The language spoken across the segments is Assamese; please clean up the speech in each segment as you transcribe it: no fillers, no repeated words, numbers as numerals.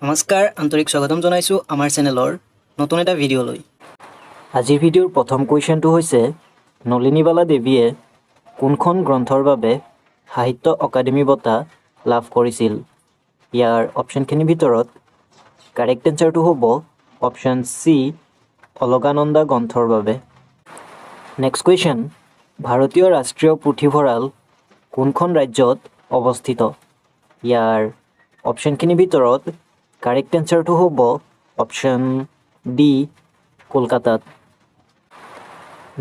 নমস্কাৰ, আন্তৰিক স্বাগতম জনাইছোঁ আমাৰ চেনেলৰ নতুন এটা ভিডিঅ'লৈ। আজিৰ ভিডিঅ'ৰ প্ৰথম কুৱেশ্যনটো হৈছে নলিনীবালা দেৱীয়ে কোনখন গ্ৰন্থৰ বাবে সাহিত্য অকাডেমী বঁটা লাভ কৰিছিল? ইয়াৰ অপশ্যনখিনিৰ ভিতৰত কাৰেক্ট এনচাৰটো হ'ব অপশ্যন চি অলকানন্দা গ্ৰন্থৰ বাবে। নেক্সট কুৱেশ্যন, ভাৰতীয় ৰাষ্ট্ৰীয় পুথিভঁৰাল কোনখন ৰাজ্যত অৱস্থিত? ইয়াৰ অপশ্যনখিনিৰ ভিতৰত কাৰেক্ট এনচাৰটো হ'ব অপশ্যন ডি কলকাতাত।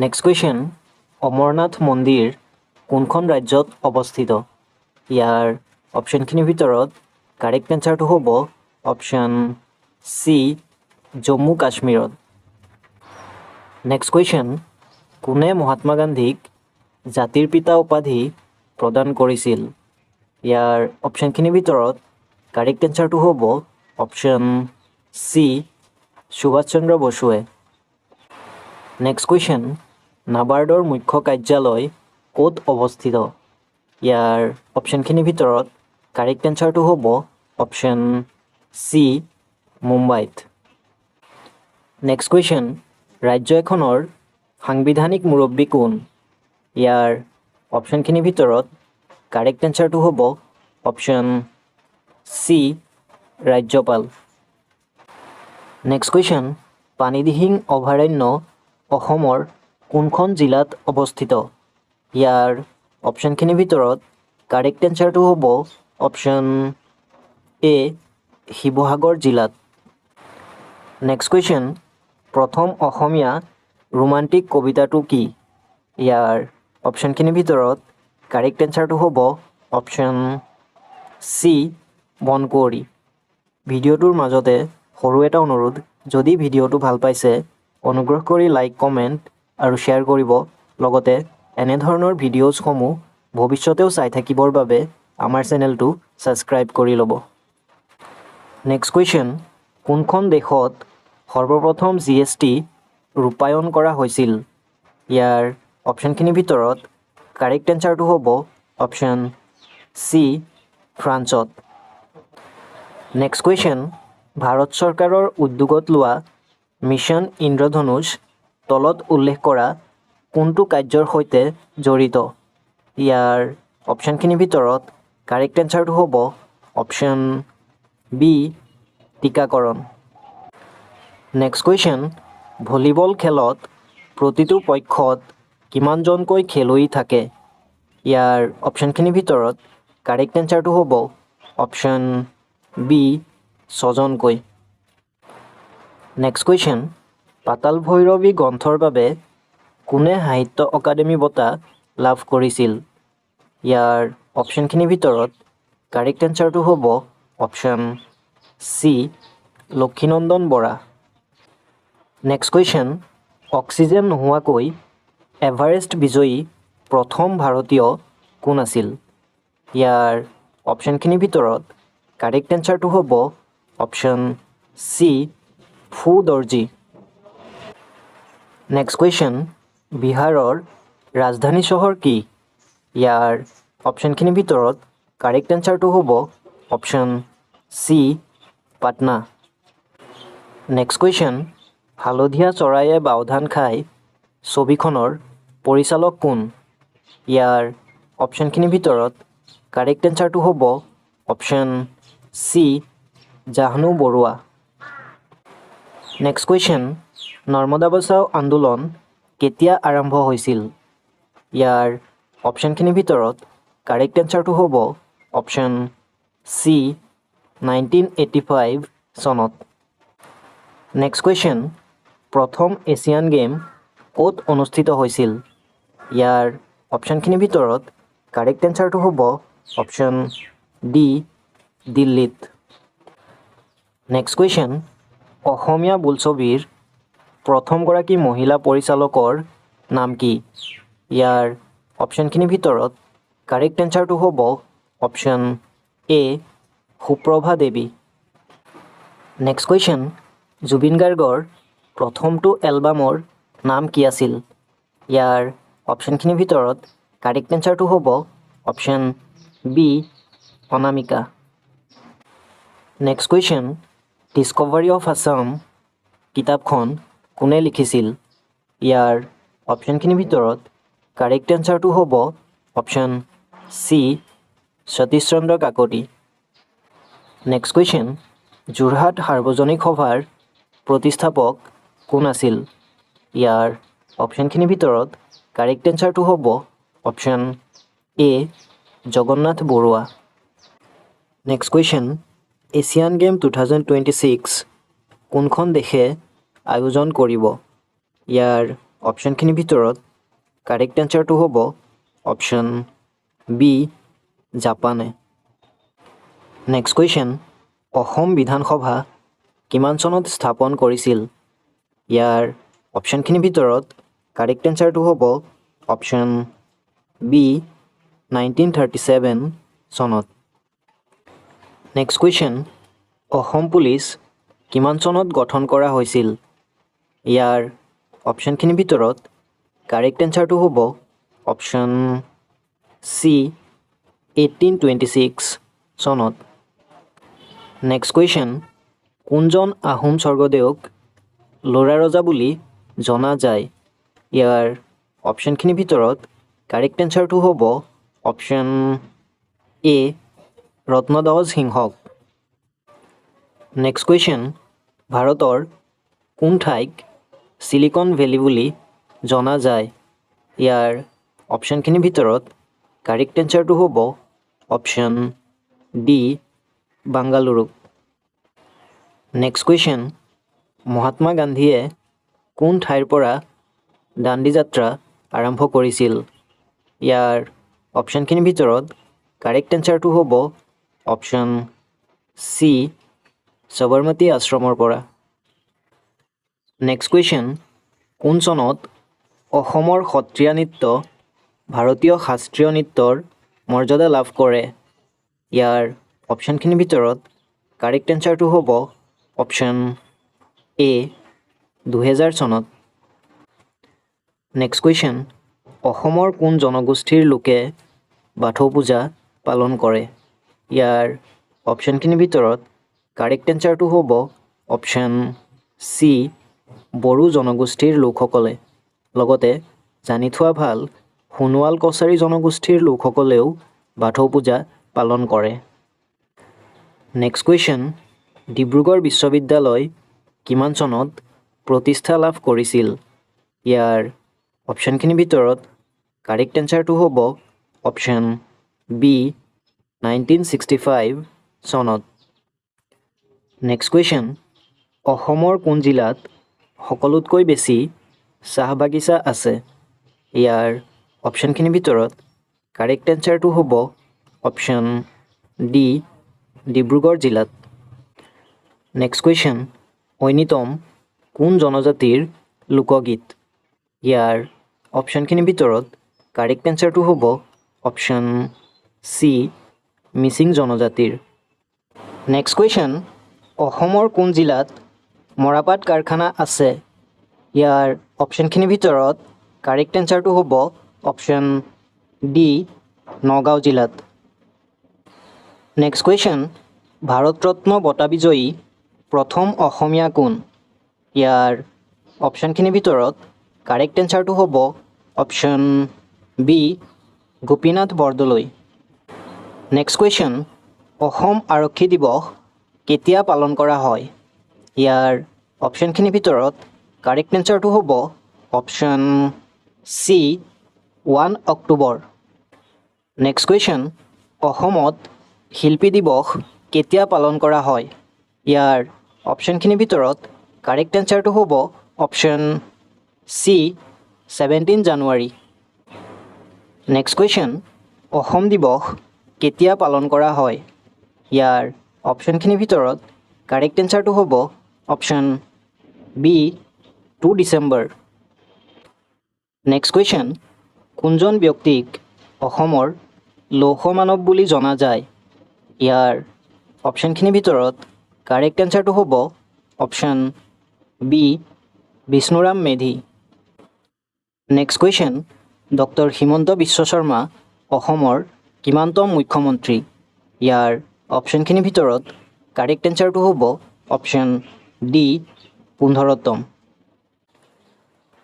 নেক্সট কুৱেশ্যন, অমৰনাথ মন্দিৰ কোনখন ৰাজ্যত অৱস্থিত? ইয়াৰ অপশ্যনখিনিৰ ভিতৰত কাৰেক্ট এনচাৰটো হ'ব অপশ্যন চি জম্মু কাশ্মীৰত। নেক্সট কুৱেশ্যন, কোনে মহাত্মা গান্ধীক জাতিৰ পিতা উপাধি প্ৰদান কৰিছিল? ইয়াৰ অপশ্যনখিনিৰ ভিতৰত কাৰেক্ট এনচাৰটো হ'ব অপশ্যন চি সুভাষ চন্দ্ৰ বসুৱে। নেক্সট কুৱেশ্যন, নাবাৰ্ডৰ মুখ্য কাৰ্যালয় ক'ত অৱস্থিত? ইয়াৰ অপশ্যনখিনিৰ ভিতৰত কাৰেক্ট এনচাৰটো হ'ব অপশ্যন চি মুম্বাইত। নেক্সট কুৱেশ্যন, ৰাজ্য এখনৰ সাংবিধানিক মুৰব্বী কোন? ইয়াৰ অপশ্যনখিনিৰ ভিতৰত কাৰেক্ট এনচাৰটো হ'ব অপশ্যন চি ৰাজ্যপাল। নেক্সট কুৱেশ্যন, পানীদিহিং অভয়াৰণ্য অসমৰ কোনখন জিলাত অৱস্থিত? ইয়াৰ অপশ্যনখিনিৰ ভিতৰত কাৰেক্ট এনচাৰটো হ'ব অপশ্যন এ শিৱসাগৰ জিলাত। নেক্সট কুৱেশ্যন, প্ৰথম অসমীয়া ৰোমান্টিক কবিতাটো কি? ইয়াৰ অপশ্যনখিনিৰ ভিতৰত কাৰেক্ট এনচাৰটো হ'ব অপশ্যন চি বনকুঁৱৰী। ভিডিঅ'টোৰ মাজতে সৰু এটা অনুৰোধ, যদি ভিডিঅ'টো ভাল পাইছে অনুগ্ৰহ কৰি লাইক, কমেণ্ট আৰু শ্বেয়াৰ কৰিব। লগতে এনেধৰণৰ ভিডিঅ'জসমূহ ভৱিষ্যতেও চাই থাকিবৰ বাবে আমাৰ চেনেলটো ছাবস্ক্ৰাইব কৰি ল'ব। নেক্সট কুৱেশ্যন, কোনখন দেশত সৰ্বপ্ৰথম GST ৰূপায়ণ কৰা হৈছিল? ইয়াৰ অপশ্যনখিনিৰ ভিতৰত কাৰেক্ট এনচাৰটো হ'ব অপশ্যন চি ফ্ৰান্সত। নেক্সট কুৱেশ্যন, ভাৰত চৰকাৰৰ উদ্যোগত লোৱা মিছন ইন্দ্ৰধনুষ তলত উল্লেখ কৰা কোনটো কাৰ্যৰ সৈতে জড়িত? ইয়াৰ অপশ্যনখিনিৰ ভিতৰত কাৰেক্ট এনচাৰটো হ'ব অপশ্যন বি টীকাকৰণ। নেক্সট কুৱেশ্যন, ভলীবল খেলত প্ৰতিটো পক্ষত কিমানজনকৈ খেলুৱৈ থাকে? ইয়াৰ অপশ্যনখিনিৰ ভিতৰত কাৰেক্ট এনচাৰটো হ'ব অপশ্যন বি 6জনকৈ। নেক্সট কুৱেশ্যন, পাতাল ভৈৰৱী গ্ৰন্থৰ বাবে কোনে সাহিত্য অকাডেমী বঁটা লাভ কৰিছিল? ইয়াৰ অপশ্যনখিনিৰ ভিতৰত কাৰেক্ট এনচাৰটো হ'ব option C Lakshminandan Bora. Next question, oxygen নোহোৱাকৈ এভাৰেষ্ট বিজয়ী প্ৰথম ভাৰতীয় কোন আছিল? ইয়াৰ অপশ্যনখিনিৰ ভিতৰত কাৰেক্ট এনচাৰটো হ'ব অপশ্যন চি ফু দৰ্জী। নেক্সট কুৱেশ্যন, বিহাৰৰ ৰাজধানী চহৰ কি? ইয়াৰ অপশ্যনখিনিৰ ভিতৰত কাৰেক্ট এনচাৰটো হ'ব option C Patna. Next question, হালধীয়া চৰাইয়ে বাওধান খায় ছবিখনৰ পৰিচালক কোন? ইয়াৰ অপশ্যনখিনিৰ ভিতৰত কাৰেক্ট এনচাৰটো হ'ব option C Jahnu Barua. Next question, Narmada Bachao Andolan কেতিয়া আৰম্ভ হৈছিল? ইয়াৰ অপশ্যনখিনিৰ ভিতৰত কাৰেক্ট এনচাৰটো হ'ব অপশ্যন চি 1985 চনত। নেক্সট কুৱেশ্যন, প্ৰথম এছিয়ান গেম ক'ত অনুষ্ঠিত হৈছিল? ইয়াৰ অপশ্যনখিনিৰ ভিতৰত কাৰেক্ট এনচাৰটো হ'ব অপশ্যন ডি দিল্লীত। নেক্সট কুৱেশ্যন, অসমীয়া বোলছবিৰ প্ৰথমগৰাকী মহিলা পৰিচালকৰ নাম কি? ইয়াৰ অপশ্যনখিনিৰ ভিতৰত কাৰেক্ট এনচাৰটো হ'ব অপশ্যন এ সুপ্ৰভা দেৱী। নেক্সট কুৱেশ্যন, জুবিন গাৰ্গৰ প্ৰথমটো এলবামৰ নাম কি আছিল? ইয়াৰ অপশ্যনখিনিৰ ভিতৰত কাৰেক্ট এনচাৰটো হ'ব option B Anamika. Next question, discovery of Assam কিতাপখন কোনে লিখিছিল? ইয়াৰ অপশ্যনখিনিৰ ভিতৰত কাৰেক্ট এনচাৰটো হ'ব option C, Satish Chandra Kakati. Next question, Jorhat সাৰ্বজনিক সভাৰ প্ৰতিষ্ঠাপক কোন আছিল? ইয়াৰ অপশ্যনখিনিৰ ভিতৰত কাৰেক্ট এনচাৰটো হ'ব option A, Jagannath Barua. Next question, Asian game 2026 কোনখন দেশে আয়োজন কৰিব? ইয়াৰ অপশ্যনখিনিৰ ভিতৰত কাৰেক্ট এনচাৰটো হ'ব অপশ্যন বি, জাপানে। নেক্সট কুৱেশ্যন, অসম বিধানসভা কিমান চনত স্থাপন কৰিছিল? ইয়াৰ অপশ্যনখিনিৰ ভিতৰত কাৰেক্ট এনচাৰটো হ'ব অপশ্যন বি, 1937 চনত। নেক্সট কুৱেশ্যন, অসম পুলিচ কিমান চনত গঠন কৰা হৈছিল? ইয়াৰ অপশ্যনখিনিৰ ভিতৰত কাৰেক্ট এনচাৰটো হ'ব অপশ্যন চি, 1826 চনত। নেক্সট কুৱেশ্যন, কোনজন আহোম স্বৰ্গদেউক ল'ৰা ৰজা বুলি জনা যায়? ইয়াৰ অপশ্যনখিনিৰ ভিতৰত কাৰেক্ট এনচাৰটো হ'ব অপশ্যন এ, ৰত্নধ্বজ সিংহক। নেক্সট কুৱেশ্যন, ভাৰতৰ কোন ঠাইক চিলিকন ভেলী বুলি জনা যায়? ইয়াৰ অপশ্যনখিনিৰ ভিতৰত কাৰেক্ট এনচাৰটো হ'ব option D, Bengaluru. Next question, Mahatma গান্ধীয়ে কোন ঠাইৰ পৰা দাণ্ডী যাত্ৰা আৰম্ভ কৰিছিল? ইয়াৰ অপশ্যনখিনিৰ ভিতৰত কাৰেক্ট এনচাৰটো হ'ব অপশ্যন চি, সবৰমতী আশ্ৰমৰ পৰা। নেক্সট কুৱেশ্যন, কোন চনত অসমৰ সত্ৰীয়া নৃত্য ভাৰতীয় শাস্ত্ৰীয় নৃত্যৰ মৰ্যাদা লাভ কৰে? ইয়াৰ অপশ্যনখিনিৰ ভিতৰত কাৰেক্ট এনচাৰটো হ'ব অপশ্যন এ, 2000 চনত। নেক্সট কুৱেশ্যন, অসমৰ কোন জনগোষ্ঠীৰ লোকে বাথৌ পূজা পালন কৰে? ইয়াৰ অপশ্যনখিনিৰ ভিতৰত কাৰেক্ট এনচাৰটো হ'ব অপশ্যন চি, বড়ো জনগোষ্ঠীৰ লোকসকলে। লগতে জানি থোৱা ভাল, সোণোৱাল কছাৰী জনগোষ্ঠীৰ লোকসকলেও বাথৌ পূজা পালন কৰে। নেক্সট কুৱেশ্যন, ডিব্ৰুগড় বিশ্ববিদ্যালয় কিমান চনত প্ৰতিষ্ঠা লাভ কৰিছিল? ইয়াৰ অপশ্যনখিনিৰ ভিতৰত কাৰেক্ট এনচাৰটো হ'ব অপশ্যন বি, 1965 চনত। নেক্সট কুৱেশ্যন, অসমৰ কোন জিলাত সকলোতকৈ বেছি চাহ বাগিচা আছে? ইয়াৰ অপশ্যনখিনিৰ ভিতৰত কাৰেক্ট এনচাৰটো হ'ব অপশ্যন ডি, ডিব্ৰুগড় জিলাত। নেক্সট কুৱেশ্যন, ঐনিতম কোন জনজাতিৰ লোকগীত? ইয়াৰ অপশ্যনখিনিৰ ভিতৰত কাৰেক্ট এনচাৰটো হ'ব অপশ্যন চি, মিচিং জনজাতিৰ। নেক্সট কুৱেশ্যন, অসমৰ কোন জিলাত মৰাপাট কাৰখানা আছে? ইয়াৰ অপশ্যনখিনিৰ ভিতৰত কাৰেক্ট এনচাৰটো হ'ব অপশ্যন ডি, নগাঁও জিলাত। নেক্সট কুৱেশ্যন, ভাৰত ৰত্ন বঁটা বিজয়ী প্ৰথম অসমীয়া কোন? ইয়াৰ অপশ্যনখিনিৰ ভিতৰত কাৰেক্ট এনচাৰটো হ'ব option B, Gopinath Bordoloi. Next question, Assam আৰক্ষী দিৱস কেতিয়া পালন কৰা হয়? ইয়াৰ অপশ্যনখিনিৰ ভিতৰত কাৰেক্ট এনচাৰটো হ'ব option C, 1 October. Next question, অসমত শিল্পী দিৱস কেতিয়া পালন কৰা হয়? ইয়াৰ অপশ্যনখিনিৰ ভিতৰত কাৰেক্ট এনচাৰটো হ'ব অপশ্যন চি, 17 জানুৱাৰী। নেক্সট কুৱেশ্যন, অসম দিৱস কেতিয়া পালন কৰা হয়? ইয়াৰ অপশ্যনখিনিৰ ভিতৰত কাৰেক্ট এনচাৰটো হ'ব option B, 2 December. Next question, কোনজন ব্যক্তিক অসমৰ লৌহ মানৱ বুলি জনা যায়? ইয়াৰ অপশ্যনখিনিৰ ভিতৰত কাৰেক্ট এনচাৰটো হ'ব option B, Bishnuram Medhi. Next question, doctor Himanta Biswa Sarma অসমৰ কিমানতম মুখ্যমন্ত্ৰী? ইয়াৰ অপশ্যনখিনিৰ ভিতৰত কাৰেক্ট এনচাৰটো হ'ব অপশ্যন ডি 15তম।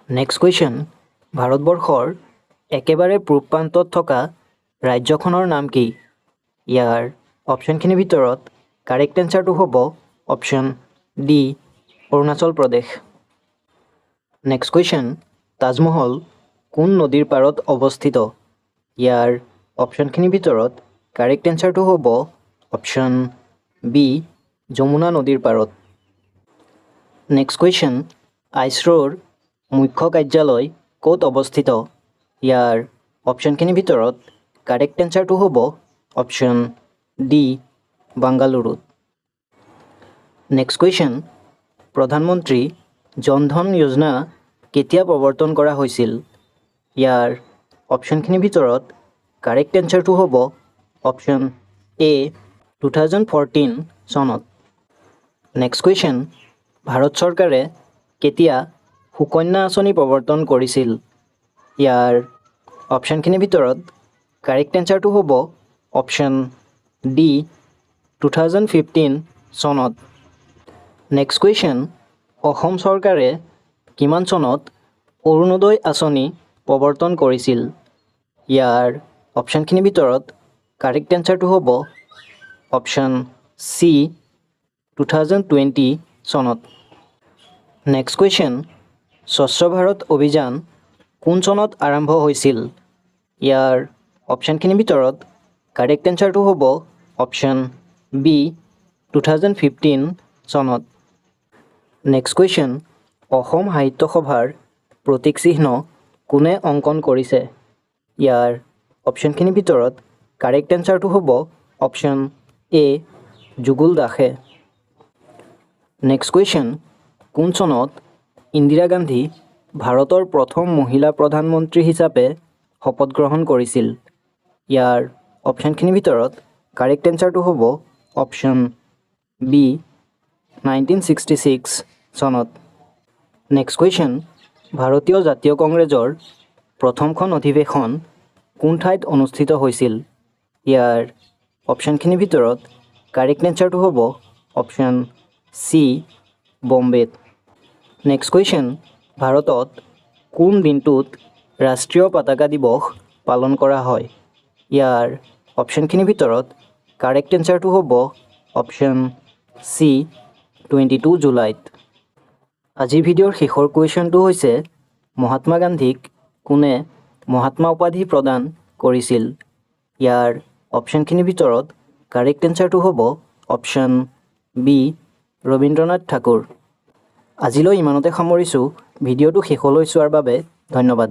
নেক্সট কুৱেশ্যন, ভাৰতবৰ্ষৰ একেবাৰে পূব প্ৰান্তত থকা ৰাজ্যখনৰ নাম কি? ইয়াৰ অপশ্যনখিনিৰ ভিতৰত কাৰেক্ট এনচাৰটো হ'ব option D Arunachal Pradesh. Next question, Taj Mahal কোন নদীৰ পাৰত অৱস্থিত? ইয়াৰ অপশ্যনখিনিৰ ভিতৰত কাৰেক্ট এনচাৰটো হ'ব অপশ্যন বি যমুনা নদীৰ পাৰত। নেক্সট কুৱেশ্যন, আইছৰোৰ মুখ্য কাৰ্যালয় ক'ত অৱস্থিত? ইয়াৰ অপশ্যনখিনিৰ ভিতৰত কাৰেক্ট এনচাৰটো হ'ব অপশ্যন ডি বাংগালুৰুত। নেক্সট কুৱেশ্যন, প্ৰধানমন্ত্ৰী জন ধন যোজনা কেতিয়া প্ৰৱৰ্তন কৰা হৈছিল? ইয়াৰ অপশ্যনখিনিৰ ভিতৰত কাৰেক্ট এনচাৰটো হ'ব অপশ্যন এ 2014 চনত। নেক্সট কুৱেশ্যন, ভাৰত চৰকাৰে কেতিয়া সুকন্যা আঁচনি প্ৰৱৰ্তন কৰিছিল? ইয়াৰ অপশ্যনখিনিৰ ভিতৰত কাৰেক্ট এনচাৰটো হ'ব অপশ্যন ডি 2015 চনত। নেক্সট কুৱেশ্যন, অসম চৰকাৰে কিমান চনত অৰুণোদয় আঁচনি প্ৰৱৰ্তন কৰিছিল? ইয়াৰ অপশ্যনখিনিৰ ভিতৰত কাৰেক্ট এনচাৰটো হ'ব অপশ্যন চি 2020 চনত। নেক্সট কুৱেশ্যন, স্বচ্ছ ভাৰত অভিযান কোন চনত আৰম্ভ হৈছিল? ইয়াৰ অপশ্যনখিনিৰ ভিতৰত কাৰেক্ট এনচাৰটো হ'ব অপশ্যন বি 2015 চনত। নেক্সট কুৱেশ্যন, অসম সাহিত্য সভাৰ প্ৰতীক চিহ্ন কোনে অংকন কৰিছে? ইয়াৰ অপশ্যনখিনিৰ ভিতৰত কাৰেক্ট এনচাৰটো হ'ব অপশ্যন এ যুগল দাসে। নেক্সট কুৱেশ্যন, কোন চনত ইন্দিৰা গান্ধী ভাৰতৰ প্ৰথম মহিলা প্ৰধানমন্ত্ৰী হিচাপে শপত গ্ৰহণ কৰিছিল? ইয়াৰ অপশ্যনখিনিৰ ভিতৰত কাৰেক্ট এনচাৰটো হ'ব অপশ্যন বি 1966 চনত। নেক্সট কুৱেশ্যন, ভাৰতীয় জাতীয় কংগ্ৰেছৰ প্ৰথমখন অধিৱেশন কোন ঠাইত অনুষ্ঠিত হৈছিল? ইয়াৰ অপশ্যনখিনিৰ ভিতৰত কাৰেক্ট এনচাৰটো হ'ব অপশ্যন চি বম্বেত। নেক্সট কুৱেশ্যন, ভাৰতত কোন দিনটোত ৰাষ্ট্ৰীয় পতাকা দিৱস পালন কৰা হয়? ইয়াৰ অপশ্যনখিনিৰ ভিতৰত কাৰেক্ট এনচাৰটো হ'ব অপশ্যন চি 22 জুলাইত। আজিৰ ভিডিঅ'ৰ শেষৰ কুৱেশ্যনটো হৈছে মহাত্মা গান্ধীক কোনে মহাত্মা উপাধি প্ৰদান কৰিছিল? ইয়াৰ অপশ্যনখিনিৰ ভিতৰত কাৰেক্ট এনচাৰটো হ'ব অপশ্যন বি ৰবীন্দ্ৰনাথ ঠাকুৰ। আজিলৈ ইমানতে সামৰিছোঁ। ভিডিঅ'টো শেষলৈ চোৱাৰ বাবে ধন্যবাদ।